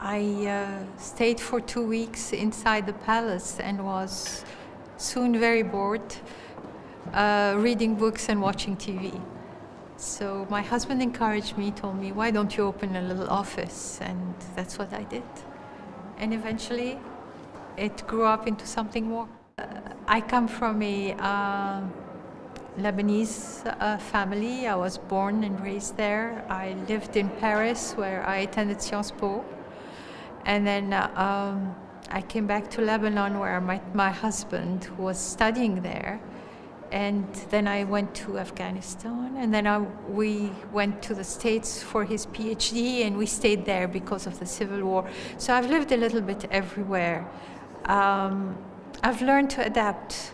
I stayed for 2 weeks inside the palace and was soon very bored, reading books and watching TV. So my husband encouraged me, told me, why don't you open a little office? And that's what I did. And eventually it grew up into something more. I come from a Lebanese family. I was born and raised there. I lived in Paris, where I attended Sciences Po. And then I came back to Lebanon, where I met my husband, who was studying there. And then I went to Afghanistan, and then we went to the States for his PhD, and we stayed there because of the civil war. So I've lived a little bit everywhere. I've learned to adapt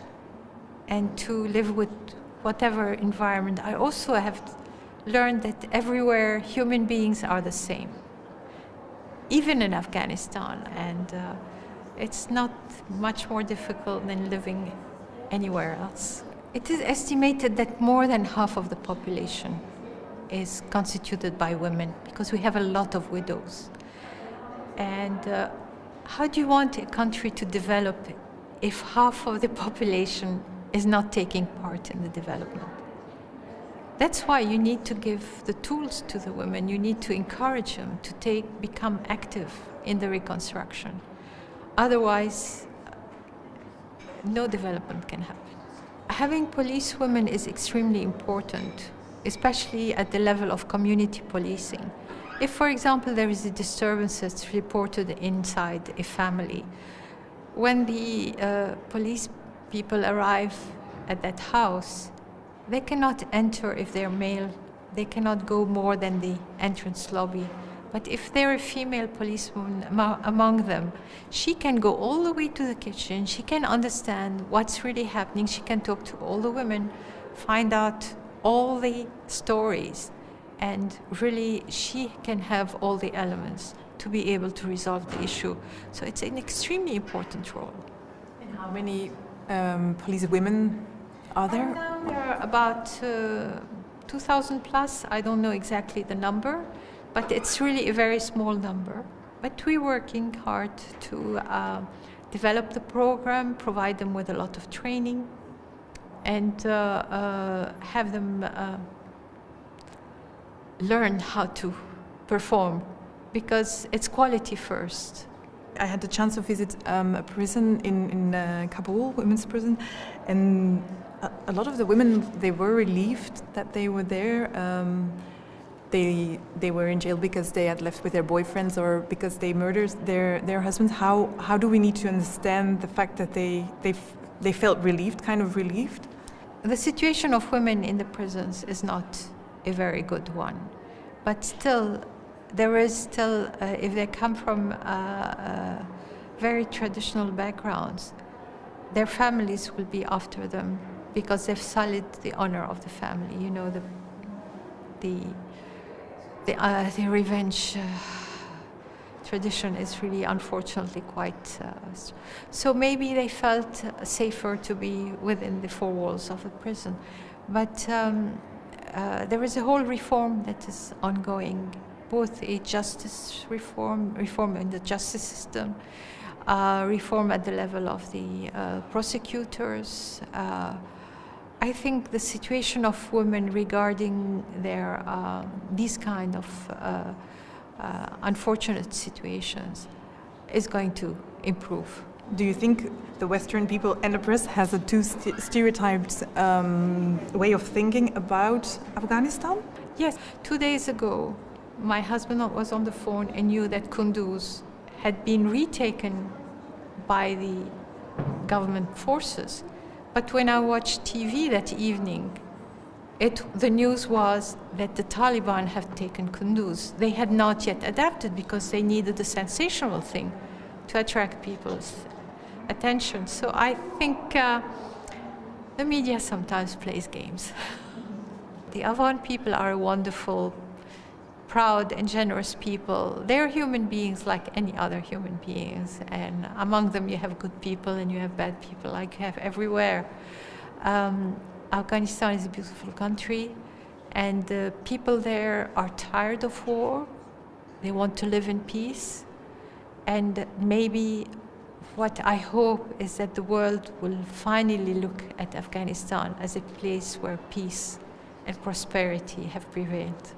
and to live with whatever environment. I also have learned that everywhere human beings are the same, even in Afghanistan, and it's not much more difficult than living anywhere else. It is estimated that more than half of the population is constituted by women, because we have a lot of widows. And how do you want a country to develop if half of the population is not taking part in the development? That's why you need to give the tools to the women. You need to encourage them to become active in the reconstruction. Otherwise, no development can happen. Having police women is extremely important, especially at the level of community policing. If, for example, there is a disturbance that's reported inside a family, when the police people arrive at that house, they cannot enter if they're male. They cannot go more than the entrance lobby. But if there are a female policewoman among them, she can go all the way to the kitchen. She can understand what's really happening. She can talk to all the women, find out all the stories, and really she can have all the elements to be able to resolve the issue. So it's an extremely important role. And how many police women are there? Now there are about 2,000 plus. I don't know exactly the number, but it's really a very small number. But we're working hard to develop the program, provide them with a lot of training, and have them learn how to perform, because it's quality first. I had the chance to visit a prison in Kabul, women's prison, and a lot of the women, they were relieved that they were there. They were in jail because they had left with their boyfriends or because they murdered their husbands. How do we need to understand the fact that they felt relieved, kind of relieved? The situation of women in the prisons is not a very good one, but still, there is still, if they come from very traditional backgrounds, their families will be after them because they've sullied the honor of the family. You know, the revenge tradition is really, unfortunately, quite. So maybe they felt safer to be within the four walls of the prison, but there is a whole reform that is ongoing. Both a justice reform in the justice system, reform at the level of the prosecutors. I think the situation of women regarding their these kind of unfortunate situations is going to improve. Do you think the Western people and the press has a too stereotyped way of thinking about Afghanistan? Yes. 2 days ago, my husband was on the phone and knew that Kunduz had been retaken by the government forces. But when I watched TV that evening, the news was that the Taliban have taken Kunduz. They had not yet adapted because they needed a sensational thing to attract people's attention. So I think the media sometimes plays games. The Afghan people are wonderful, proud and generous people. They're human beings like any other human beings, and among them you have good people and you have bad people, like you have everywhere. Afghanistan is a beautiful country, and the people there are tired of war. They want to live in peace. And maybe what I hope is that the world will finally look at Afghanistan as a place where peace and prosperity have prevailed.